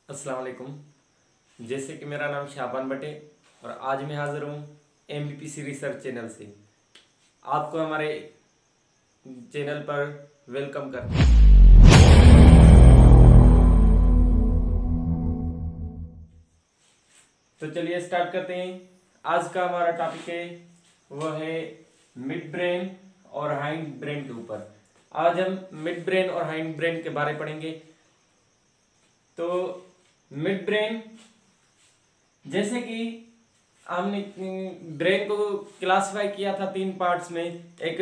अस्सलाम वालेकुम। जैसे कि मेरा नाम शाबान बटे और आज मैं हाज़िर हूँ MBPC रिसर्च चैनल से। आपको हमारे चैनल पर वेलकम करते हैं। तो चलिए स्टार्ट करते हैं। आज का हमारा टॉपिक है वो है मिड ब्रेन और हाइंड ब्रेन के ऊपर। आज हम मिड ब्रेन और हाइंड ब्रेन के बारे में पढ़ेंगे। तो मिड ब्रेन, जैसे कि हमने ब्रेन को क्लासिफाई किया था 3 पार्ट्स में। एक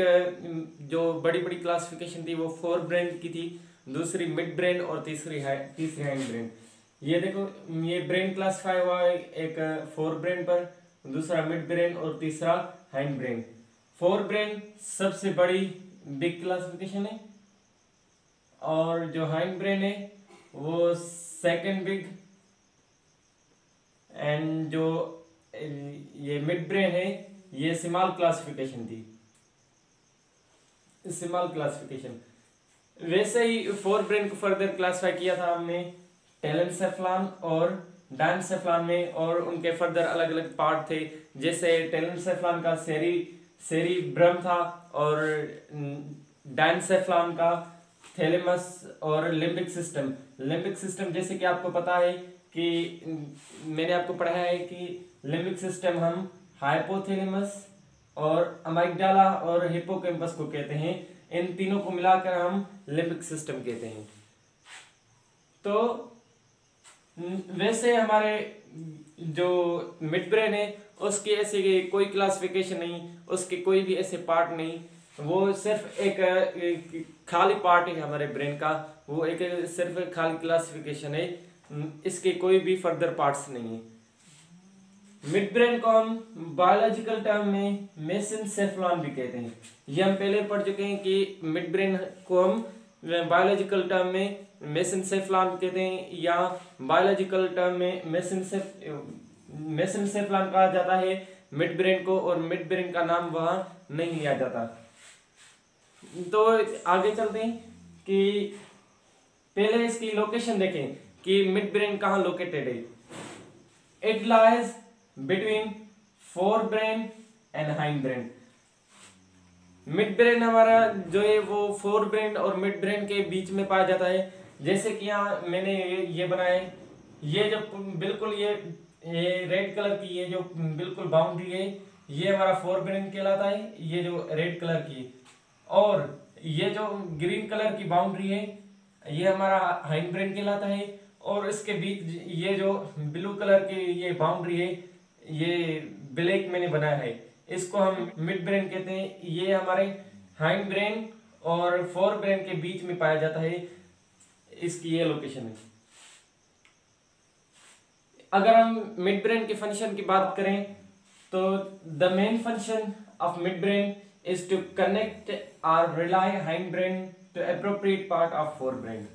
जो बड़ी बड़ी क्लासिफिकेशन थी वो 4 ब्रेन की थी, दूसरी मिड ब्रेन और तीसरी हाइंड ब्रेन। ये देखो, ये ब्रेन क्लासिफाई हुआ है एक 4 ब्रेन पर, दूसरा मिड ब्रेन और तीसरा हाइंड ब्रेन। 4 ब्रेन सबसे बड़ी बिग क्लासिफिकेशन है और जो हाइंड ब्रेन है वो सेकंड बिग, एंड जो ये मिड ब्रेन है ये स्मॉल क्लासिफिकेशन थी, स्मॉल क्लासिफिकेशन। वैसे ही 4 ब्रेन को फर्दर क्लासिफाई किया था हमने टेलेनसेफ्लॉन और डायनसेफ्लॉन में, और उनके फर्दर अलग अलग पार्ट थे। जैसे टेलेनसेफ्लॉन का सेरिब्रम था और डायनसेफ्लॉन का थैलेमस और लिम्बिक सिस्टम। लिम्बिक सिस्टम जैसे कि आपको पता है कि मैंने आपको पढ़ाया है कि लिम्बिक सिस्टम हम हाइपोथैलेमस और अमाइगडाला और हिप्पोकैम्पस को कहते हैं। इन तीनों को मिलाकर हम लिम्बिक सिस्टम कहते हैं। तो वैसे हमारे जो मिड ब्रेन है उसकी ऐसे कोई क्लासिफिकेशन नहीं, उसके कोई भी ऐसे पार्ट नहीं, वो सिर्फ एक खाली पार्ट है हमारे ब्रेन का, वो एक सिर्फ खाली क्लासिफिकेशन है, इसके कोई भी फर्दर पार्ट्स नहीं है। मिड ब्रेन को हम बायोलॉजिकल टर्म में मेसेनसेफ्लॉन भी कहते हैं। ये हम पहले पढ़ चुके हैं कि मिड ब्रेन को हम बायोलॉजिकल टर्म में मेसेनसेफ्लॉन कहते हैं, या बायोलॉजिकल टर्म में मेसेनसेफ्लॉन कहा जाता है मिड ब्रेन को, और मिड ब्रेन का नाम वहां नहीं लिया जाता। तो आगे चलते हैं कि पहले इसकी लोकेशन देखें कि मिड ब्रेन कहाँ लोकेटेड है। It lies between fore brain and hind brain. Mid brain हमारा जो है वो 4 ब्रेन और मिड ब्रेन के बीच में पाया जाता है। जैसे कि यहाँ मैंने ये बनाया है, ये जो बिल्कुल ये रेड कलर की ये जो बिल्कुल बाउंड्री है ये हमारा 4 ब्रेन कहलाता है, ये जो रेड कलर की, और ये जो ग्रीन कलर की बाउंड्री है ये हमारा हाइंड ब्रेन कहलाता है, और इसके बीच ये जो ब्लू कलर की ये बाउंड्री है ये ब्लैक मैंने बनाया है, इसको हम मिड ब्रेन कहते हैं। ये हमारे हाइंड ब्रेन और 4 ब्रेन के बीच में पाया जाता है, इसकी ये लोकेशन है। अगर हम मिड ब्रेन के फंक्शन की बात करें तो the main function of mid brain is to connect और relay hind brain to appropriate part of 4 brain.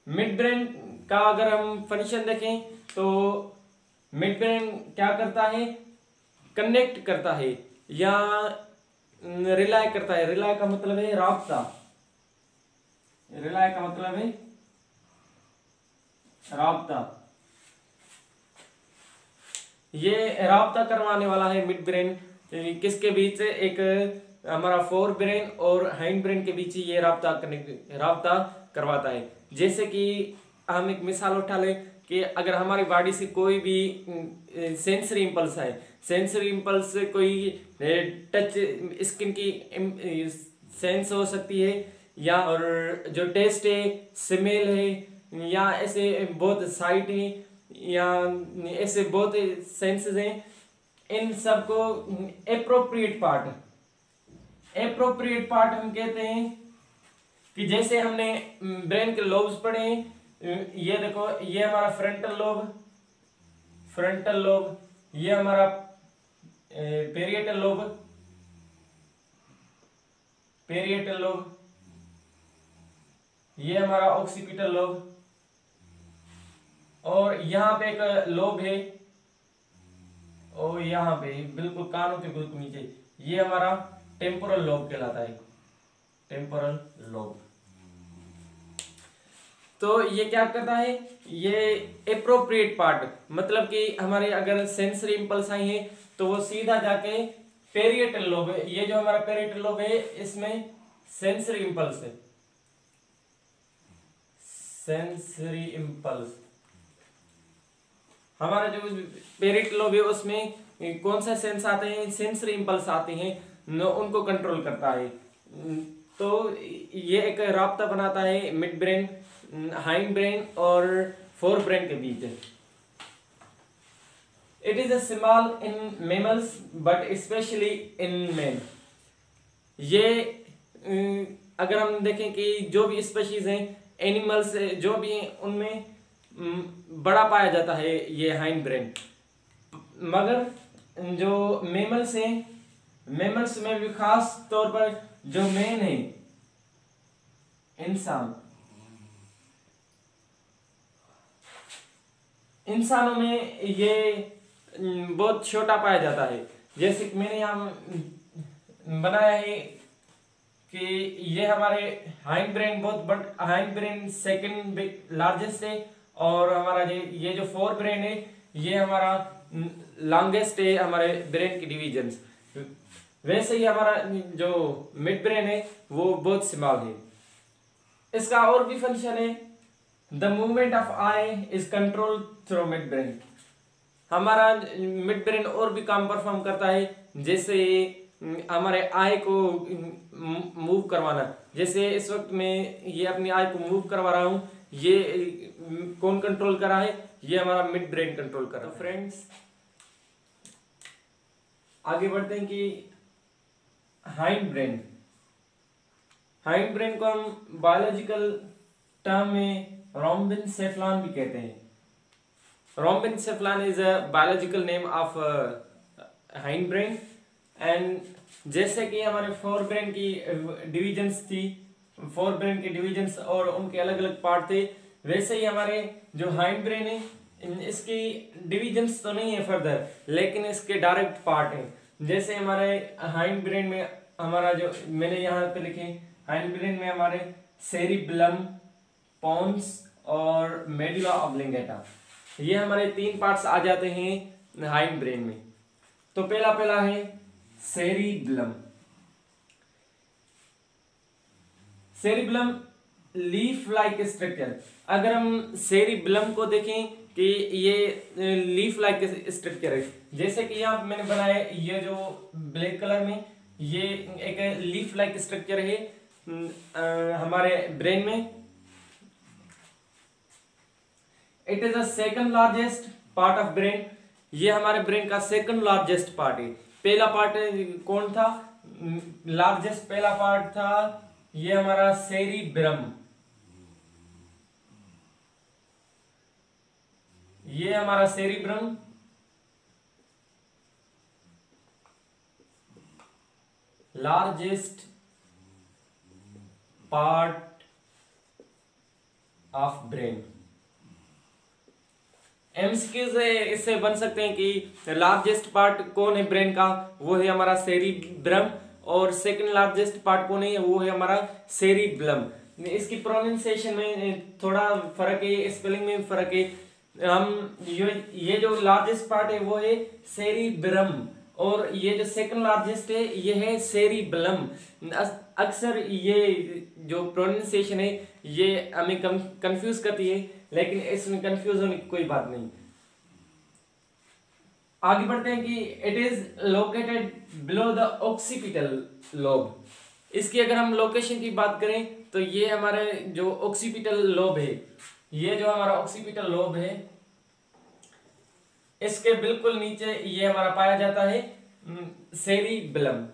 Mid brain का अगर हम फंक्शन देखें तो मिड ब्रेन क्या करता है, कनेक्ट करता है या रिलाई करता है। रिलाई का मतलब है राब्ता, रिलाई का मतलब है राब्ता। ये राब्ता करवाने वाला है मिड ब्रेन, किसके बीच से, एक हमारा 4 ब्रेन और हाइंड ब्रेन के बीच ये राब्ता करवाता है। जैसे कि हम एक मिसाल उठा लें कि अगर हमारी बॉडी से कोई भी सेंसरी इंपल्स है, सेंसरी इंपल्स कोई टच स्किन की सेंस हो सकती है, या और जो टेस्ट है, स्मेल है, या ऐसे बहुत साइट है, या ऐसे बहुत सेंसेस हैं, इन सबको एप्रोप्रिएट पार्ट हम कहते हैं। कि जैसे हमने ब्रेन के लोब्स पढ़े हैं, ये देखो, ये हमारा फ्रंटल लोब, ये हमारा पेरिएटल लोब, ये हमारा ऑक्सीपिटल लोब, और यहाँ पे एक लोब है, और यहाँ पे बिल्कुल कानों के बिल्कुल नीचे ये हमारा टेम्पोरल लोब कहलाता है, टेम्पोरल लोब। तो ये क्या करता है, ये एप्रोप्रिएट पार्ट, मतलब कि हमारे अगर सेंसरी इंपल्स आई है तो वो सीधा जाके पेरिएटल लोब है, ये जो हमारा पेरिएटल लोब है इसमें सेंसरी इंपल्स है, सेंसरी इंपल्स हमारा जो पेरिएटल लोब है उसमें कौन सा सेंस आते हैं, सेंसरी इंपल्स आते हैं, उनको कंट्रोल करता है। तो ये एक राब्ता बनाता है मिड ब्रेन, हाइंड ब्रेन और फोर ब्रेन के बीच। It is small in mammals but specially in man. ये अगर हम देखें कि जो भी स्पीशीज हैं एनिमल्स जो भी हैं उनमें बड़ा पाया जाता है ये हाइंड ब्रेन, मगर जो मेमल्स हैं, मेमल्स में भी खास तौर पर जो मेन है इंसानों में ये बहुत छोटा पाया जाता है। जैसे कि मैंने यहाँ बनाया है कि ये हमारे हाइंड ब्रेन बहुत हाइंड ब्रेन सेकंड लार्जेस्ट है और हमारा ये जो फोर ब्रेन है ये हमारा लॉन्गेस्ट है हमारे ब्रेन की डिविजन्स। वैसे ही हमारा जो मिड ब्रेन है वो बहुत स्मॉल है। इसका और भी फंक्शन है, the movement of I is control through mid brain. हमारा मिड ब्रेन और भी काम परफॉर्म करता है, जैसे हमारे आई को मूव करवाना। जैसे इस वक्त मैं ये अपनी आई को मूव करवा रहा हूँ, ये कौन कंट्रोल कर रहा है, ये हमारा मिड ब्रेन कंट्रोल कर रहा है। तो फ्रेंड्स आगे बढ़ते हैं कि हाइंड ब्रेन, हाइंड ब्रेन को हम बायोलॉजिकल टर्म में रोम्बेनसेफलन भी कहते हैं। Rhombencephalon is a biological name of hind brain. And जैसे कि हमारे फोर ब्रेन की डिविजन्स थी, फोर ब्रेन के डिविजन्स और उनके अलग अलग पार्ट थे, वैसे ही हमारे जो हाइंड ब्रेन है इसकी डिविजन्स तो नहीं है फर्दर, लेकिन इसके डायरेक्ट पार्ट हैं। जैसे हमारे हाइंड ब्रेन में हमारा जो मैंने यहाँ पे लिखे, हाइंड ब्रेन में हमारे सेरिबेलम, पोन्स और मेडुला ऑब्लिंगेटा, ये हमारे तीन पार्ट्स आ जाते हैं हाइंड ब्रेन में। तो पहला है cerebellum. Cerebellum leaf like structure. अगर हम सेरिबेलम को देखें कि ये लीफ लाइक स्ट्रक्चर है, जैसे कि यहाँ मैंने बनाया ये जो ब्लैक कलर में ये एक लीफ लाइक स्ट्रक्चर है हमारे ब्रेन में। It is the second largest part of brain. ये हमारे ब्रेन का सेकंड लार्जेस्ट पार्ट है। पहला पार्ट कौन था, लार्जेस्ट पहला पार्ट था ये हमारा सेरिब्रम, ये हमारा cerebrum. Largest part of brain. MCQs इससे बन सकते हैं कि लार्जेस्ट पार्ट कौन है ब्रेन का, वो है हमारा सेरिब्रम, और सेकंड लार्जेस्ट पार्ट कौन है, वो है हमारा सेरिबेलम। इसकी प्रोनाउंसिएशन में थोड़ा फर्क है, स्पेलिंग में फर्क है। हम ये जो लार्जेस्ट पार्ट है वो है सेरिब्रम और ये जो सेकंड लार्जेस्ट है ये है सेरिबेलम। अक्सर ये जो प्रोनाउंसिएशन है ये हमें कंफ्यूज करती है, लेकिन इसमें कंफ्यूज होने की कोई बात नहीं। आगे बढ़ते हैं कि it is located below the occipital lobe. इसकी अगर हम लोकेशन की बात करें तो ये हमारे जो ऑक्सीपिटल लोब है, ये जो हमारा ऑक्सीपिटल लोब है इसके बिल्कुल नीचे ये हमारा पाया जाता है सेरिबेलम।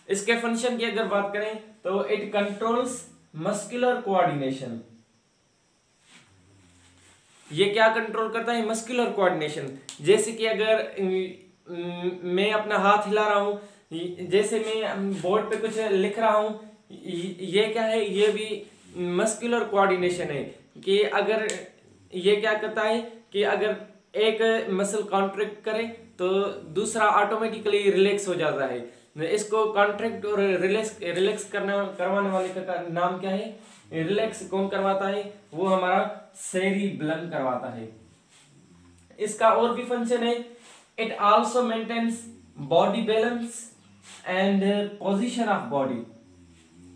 इसके फंक्शन की अगर बात करें तो इट कंट्रोल्स मस्कुलर कोऑर्डिनेशन। ये क्या कंट्रोल करता है, मस्कुलर कोऑर्डिनेशन। जैसे कि अगर मैं अपना हाथ हिला रहा हूं, जैसे मैं बोर्ड पे कुछ लिख रहा हूं, ये क्या है, ये भी मस्कुलर कोऑर्डिनेशन है। कि अगर ये क्या करता है कि अगर एक मसल कॉन्ट्रैक्ट करे तो दूसरा ऑटोमेटिकली रिलैक्स हो जाता है। इसको कॉन्ट्रैक्ट और रिलैक्स करवाने वाले का नाम क्या है, रिलैक्स कौन करवाता है, वो हमारा सेरिब्लम करवाता है। इसका और भी फंक्शन है, it also maintains body balance and position of body.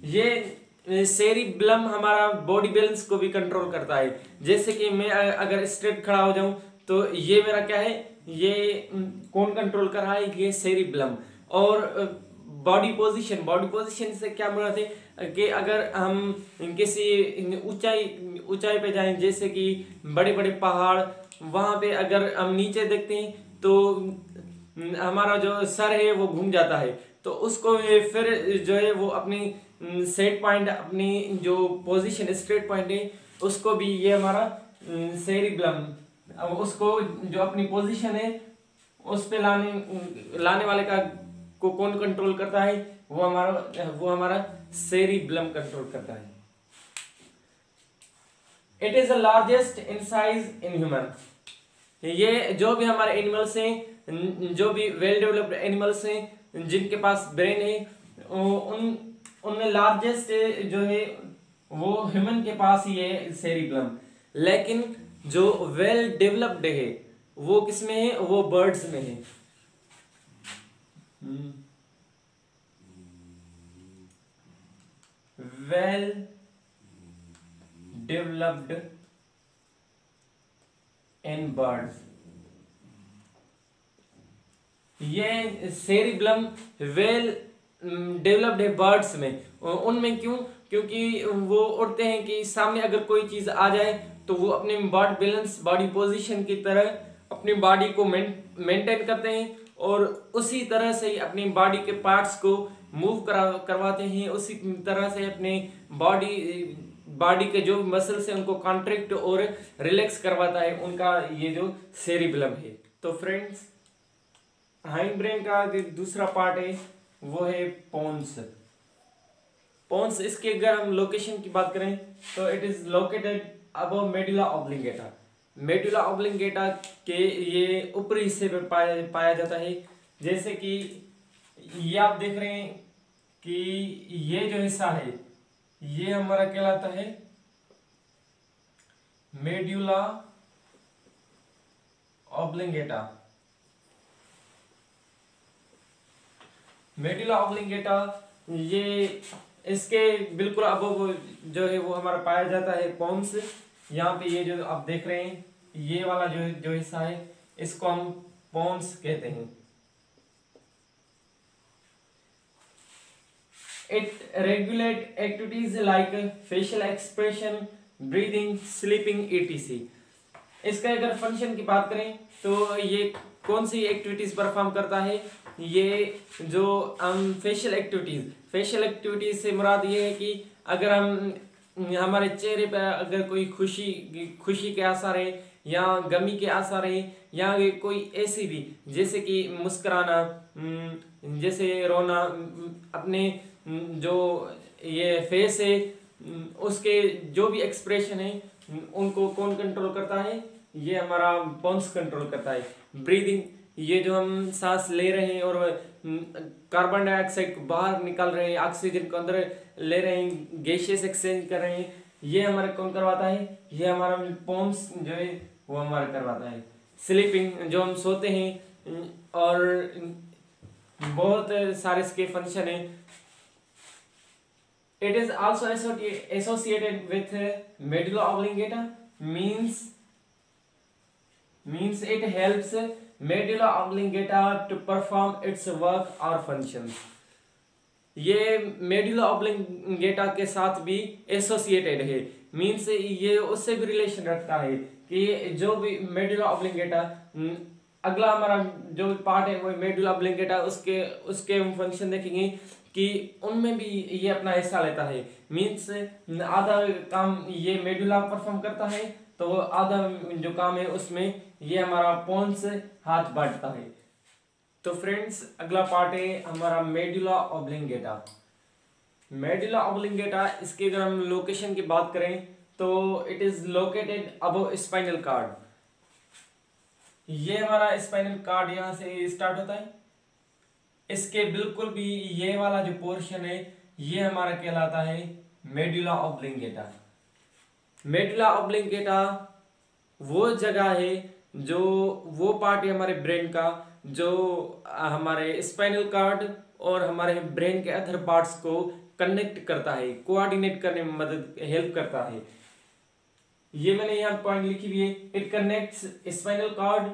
ये सेरिब्लम हमारा बॉडी बैलेंस को भी कंट्रोल करता है। जैसे कि मैं अगर स्ट्रेट खड़ा हो जाऊं तो ये मेरा क्या है, ये कौन कंट्रोल कर रहा है, ये सेरिब्लम। और बॉडी पोजीशन से क्या मुराद है कि अगर हम किसी ऊंचाई पे जाएं, जैसे कि बड़े बड़े पहाड़, वहां पे अगर हम नीचे देखते हैं तो हमारा जो सर है वो घूम जाता है, तो उसको फिर जो है वो अपनी सेट पॉइंट, अपनी जो पोजीशन स्ट्रेट पॉइंट है, उसको भी ये हमारा सेरिब्लम, अब उसको जो अपनी पोजीशन है उस पे लाने वाले का को कौन कंट्रोल करता है, वो हमारा सेरिब्लम कंट्रोल करता है। It is the largest in size in human. ये जो भी हमारे एनिमल्स हैं, जो भी वेल डेवलप्ड एनिमल्स हैं जिनके पास ब्रेन है, उनमें लार्जेस्ट जो है वो ह्यूमन के पास ही है सेरिब्लम। लेकिन जो वेल डेवलप्ड है वो किसमें है, वो बर्ड्स में है। वेल डेवलप्ड इन बर्ड्स, ये सेरिब्लम वेल डेवलप्ड है बर्ड्स में। उनमें क्यों, क्योंकि वो उड़ते हैं कि सामने अगर कोई चीज आ जाए तो वो अपने बॉडी बैलेंस, बॉडी पोजीशन की तरह अपनी बॉडी को मेंटेन करते हैं, और उसी तरह से ही अपनी बॉडी के पार्ट्स को मूव करवाते हैं। उसी तरह से अपने बॉडी के जो मसल्स हैं उनको कॉन्ट्रैक्ट और रिलैक्स करवाता है उनका ये जो सेरिब्लम है। तो फ्रेंड्स, हाइंड ब्रेन का जो दूसरा पार्ट है वो है पोन्स। पोन्स, इसके अगर हम लोकेशन की बात करें तो it is located above medulla oblongata. Medulla oblongata के ये ऊपरी हिस्से पे पाया जाता है। जैसे कि ये आप देख रहे हैं कि ये जो हिस्सा है ये हमारा कहलाता है मेडुला ऑब्लिंगेटा। मेडुला ऑब्लिंगेटा ये इसके बिल्कुल अबव जो है वो हमारा पाया जाता है पोन्स। यहाँ पे ये जो आप देख रहे हैं ये वाला जो हिस्सा है इसको हम पोन्स कहते हैं। It regulate activities like facial expression, breathing, sleeping etc। इसका अगर फंक्शन की बात करें तो ये कौन सी एक्टिविटीज परफॉर्म करता है, ये जो हम फेशियल एक्टिविटीज से मुराद ये है कि अगर हम हमारे चेहरे पर अगर कोई खुशी के आसार है या गमी के आसार है या कोई ऐसी भी, जैसे कि मुस्कुराना, जैसे रोना, अपने जो ये फेस है उसके जो भी एक्सप्रेशन है उनको कौन कंट्रोल करता है, ये हमारा पोन्स कंट्रोल करता है। ब्रीदिंग, ये जो हम सांस ले रहे हैं और कार्बन डाइऑक्साइड को बाहर निकाल रहे हैं, ऑक्सीजन को अंदर ले रहे हैं, गैसेस एक्सचेंज कर रहे हैं, ये हमारा कौन करवाता है, ये हमारा पोन्स जो है वो हमारा करवाता है। स्लीपिंग, जो हम सोते हैं, और बहुत सारे इसके फंक्शन है। It is also associated with medulla oblongata, means it helps medulla oblongata to perform its work or functions। ये मेडुला ऑब्लिंगेटा के साथ भी एसोसिएटेड है, मीन्स ये उससे भी रिलेशन रखता है कि जो भी मेडुला ऑब्लिंगेटा, अगला हमारा जो पार्ट है वो मेडुला ऑब्लिंगेटा, उसके हम फंक्शन देखेंगे कि उनमें भी ये अपना हिस्सा लेता है। मीन्स आधा काम ये मेडुला परफॉर्म करता है, तो आधा जो काम है उसमें ये हमारा पोन्स हाथ बांटता है। तो फ्रेंड्स, अगला पार्ट है हमारा मेडुला ऑब्लिंगेटा। मेडुला ऑब्लिंगेटा, इसके अगर हम लोकेशन की बात करें तो it is located above spinal cord. ये हमारा स्पाइनल कार्ड यहाँ से स्टार्ट होता है, इसके बिल्कुल भी ये वाला जो पोर्शन है ये हमारा कहलाता है मेडुला ऑब्लिंगेटा। मेडुला ऑब्लिंगेटा वो जगह है, जो वो पार्ट है हमारे ब्रेन का जो हमारे स्पाइनल कार्ड और हमारे ब्रेन के अदर पार्ट्स को कनेक्ट करता है, कोऑर्डिनेट करने में मदद हेल्प करता है। ये मैंने यहाँ पॉइंट लिखी हुई है, it connects spinal cord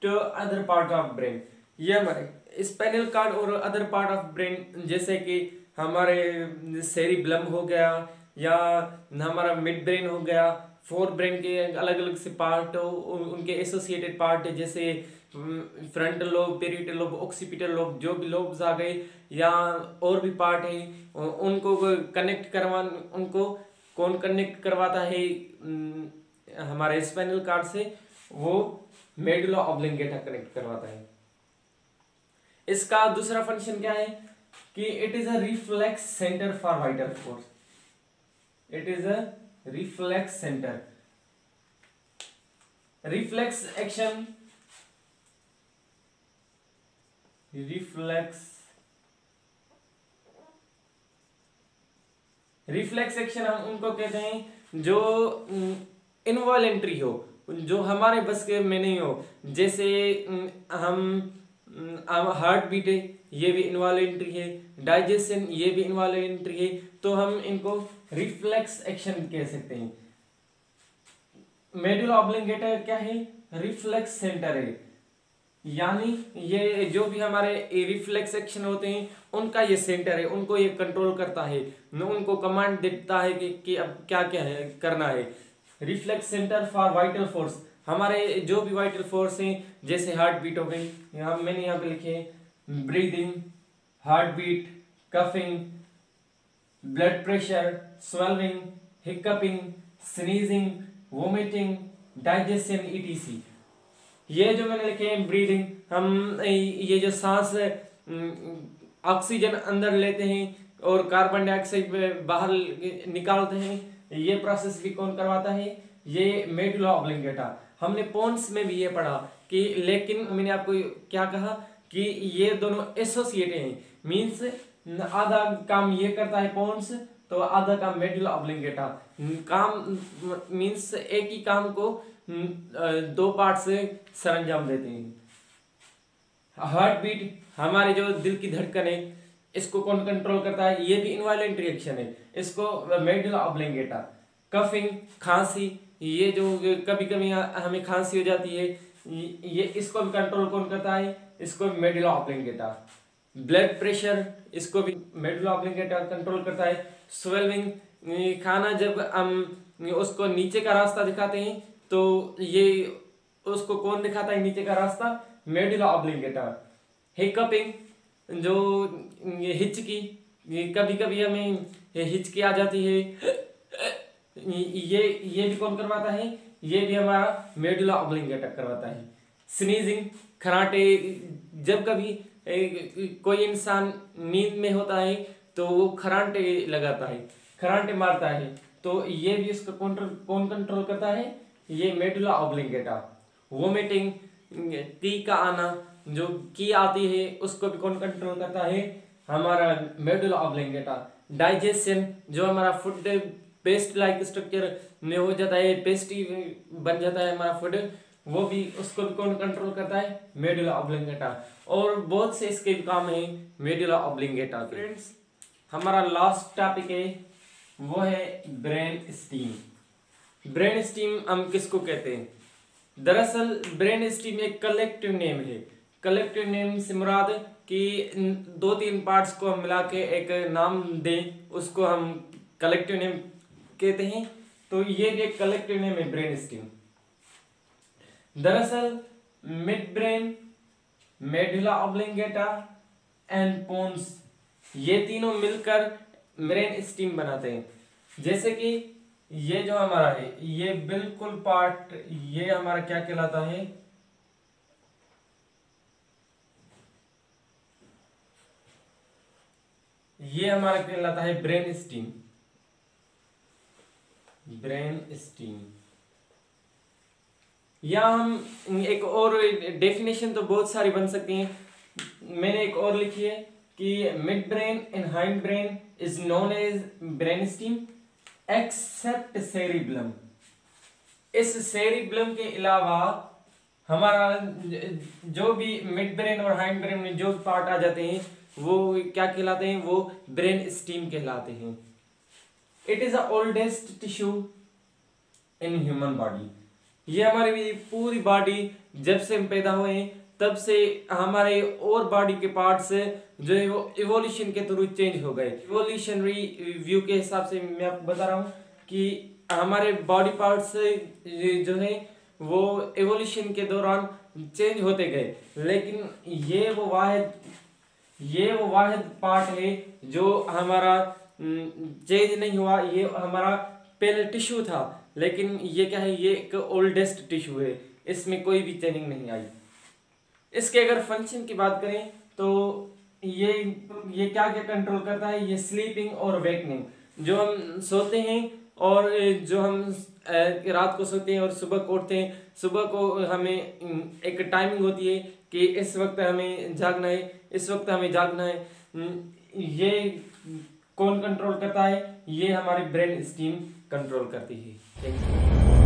to other part of brain. ये हमारे स्पाइनल कार्ड और अदर पार्ट ऑफ ब्रेन, जैसे कि हमारे सेरिब्लम हो गया या हमारा मिड ब्रेन हो गया, फोर ब्रेन के अलग अलग से पार्ट उनके एसोसिएटेड पार्ट है, जैसे frontal lobe, parietal lobe, occipital lobe, जो भी लोब्स आ गए या और भी पार्ट है, उनको कनेक्ट करवा, उनको कौन कनेक्ट करवाता है हमारे स्पाइनल कार्ड से, वो मेडुला ऑब्लिंगेटा कनेक्ट करवाता है। इसका दूसरा फंक्शन क्या है कि it is a reflex centre for vital force. It is a reflex centre. Reflex action, reflex action हम उनको कहते हैं जो इनवॉलेंट्री हो, जो हमारे बस के में नहीं हो। जैसे हम हार्ट बीट है, ये भी इनवॉलेंट्री है, डाइजेशन ये भी इनवॉलेंट्री है, तो हम इनको रिफ्लेक्स एक्शन कह सकते हैं। मेडुला ऑब्लिंगेटा क्या है? रिफ्लेक्स सेंटर है, यानी ये जो भी हमारे रिफ्लेक्स एक्शन होते हैं उनका ये सेंटर है, उनको ये कंट्रोल करता है, उनको कमांड देता है कि अब क्या क्या है करना है। Reflex centre for vital force, हमारे जो भी वाइटल फोर्स हैं, जैसे हार्ट बीट हो गई, यहाँ मैंने यहाँ पे लिखे breathing, heart beat, coughing, blood pressure, swallowing, hiccuping, sneezing, vomiting, digestion etc। ये जो मैंने लिखे हैं ब्रीदिंग, हम ये जो सांस ऑक्सीजन अंदर लेते हैं और कार्बन डाइऑक्साइड बाहर निकालते हैं, ये प्रोसेस भी कौन करवाता है? ये मेडुला ऑब्लिंगेटा। हमने पोन्स में भी ये पढ़ा कि, लेकिन मैंने आपको क्या कहा कि ये दोनों एसोसिएटेड हैं, मीन्स आधा काम ये करता है पोन्स, तो आधा काम मेडुला ऑब्लिंगेटा। काम मीन्स एक ही काम को दो पार्ट से सरंजाम देते हैं। हार्ट बीट, हमारे जो दिल की धड़कन है, इसको कौन कंट्रोल करता है? ये भी इनवॉलेंट्री एक्शन है, इसको मेडुला ऑब्लिंगेटा। कफिंग, खांसी, ये जो कभी कभी हमें खांसी हो जाती है, ये इसको भी कंट्रोल कौन करता है? इसको भी मेडुला ऑब्लिंगेटा। ब्लड प्रेशर, इसको भी मेडुला ऑब्लिंगेटा कंट्रोल करता है। स्वेलिंग, खाना जब हम उसको नीचे का रास्ता दिखाते हैं तो ये उसको कौन दिखाता है नीचे का रास्ता? मेडुला ऑब्लिंगेटा। हिकअपिंग, जो हिचकी, कभी कभी हमें हिचकी आ जाती है, ये भी कौन करवाता है? ये भी हमारा मेडुला ऑब्लिंगेटा करवाता है। स्नीजिंग, खराटे, जब कभी कोई इंसान नींद में होता है तो वो खराटे लगाता है, खराटे मारता है, तो ये भी इसका कौन कंट्रोल करता है? ये मेडुला ऑब्लिंगेटा। वोमिटिंग, की का आना, जो की आती है उसको भी कौन कंट्रोल करता है? हमारा मेडुला ऑब्लिंगेटा। डाइजेशन, जो हमारा फूड पेस्ट लाइक स्ट्रक्चर में हो जाता है, पेस्टी बन जाता है हमारा फूड, वो भी उसको भी कौन कंट्रोल करता है? मेडुला ऑब्लिंगेटा। और बहुत से इसके भी काम है मेडुला ऑब्लिंगेटा। फ्रेंड्स, हमारा लास्ट टॉपिक है वो है ब्रेन स्टीम। ब्रेन स्टीम हम किसको कहते हैं? दरअसल ब्रेन स्टीम एक कलेक्टिव नेम है। कलेक्टिव नेम से मुराद कि दो तीन पार्ट्स को हम मिला के एक नाम दें, उसको हम कलेक्टिव नेम कहते हैं। तो ये भी एक कलेक्टिव नेम है ब्रेन स्टीम। दरअसल mid brain, medulla oblongata and pons, ये तीनों मिलकर ब्रेन स्टीम बनाते हैं। जैसे कि ये जो हमारा है, ये बिल्कुल पार्ट, ये हमारा क्या कहलाता है? ये हमारा कहलाता है ब्रेन स्टीम। ब्रेन स्टीम, या हम एक और डेफिनेशन तो बहुत सारी बन सकती हैं। मैंने एक और लिखी है कि mid brain and hind brain is known as brain stem except cerebellum. इस सेरिब्लम के अलावा हमारा जो भी मिड ब्रेन और हाइंड ब्रेन में जो पार्ट आ जाते हैं वो क्या कहलाते हैं, वो ब्रेन स्टीम कहलाते हैं। It is the oldest tissue in human body. ये हमारी पूरी बॉडी जब से हम पैदा हुए हैं तब से हमारे और बॉडी के पार्ट्स जो है वो इवोल्यूशन के थ्रू चेंज हो गए। इवोल्यूशनरी व्यू के हिसाब से मैं आपको बता रहा हूँ कि हमारे बॉडी पार्ट्स जो है वो इवोल्यूशन के दौरान चेंज होते गए, लेकिन ये वो वाहिद पार्ट है जो हमारा चेंज नहीं हुआ। ये हमारा पहले टिश्यू था, लेकिन ये क्या है, ये एक ओल्डेस्ट टिश्यू है, इसमें कोई भी चेंजिंग नहीं आई। इसके अगर फंक्शन की बात करें तो ये क्या क्या कंट्रोल करता है, ये स्लीपिंग और वेकनिंग। जो हम सोते हैं और जो हम रात को सोते हैं और सुबह को उठते हैं, सुबह को हमें एक टाइमिंग होती है कि इस वक्त हमें जागना है, इस वक्त हमें जागना है। ये कौन कंट्रोल करता है, ये हमारी ब्रेन स्टीम कंट्रोल करती है। Thank you.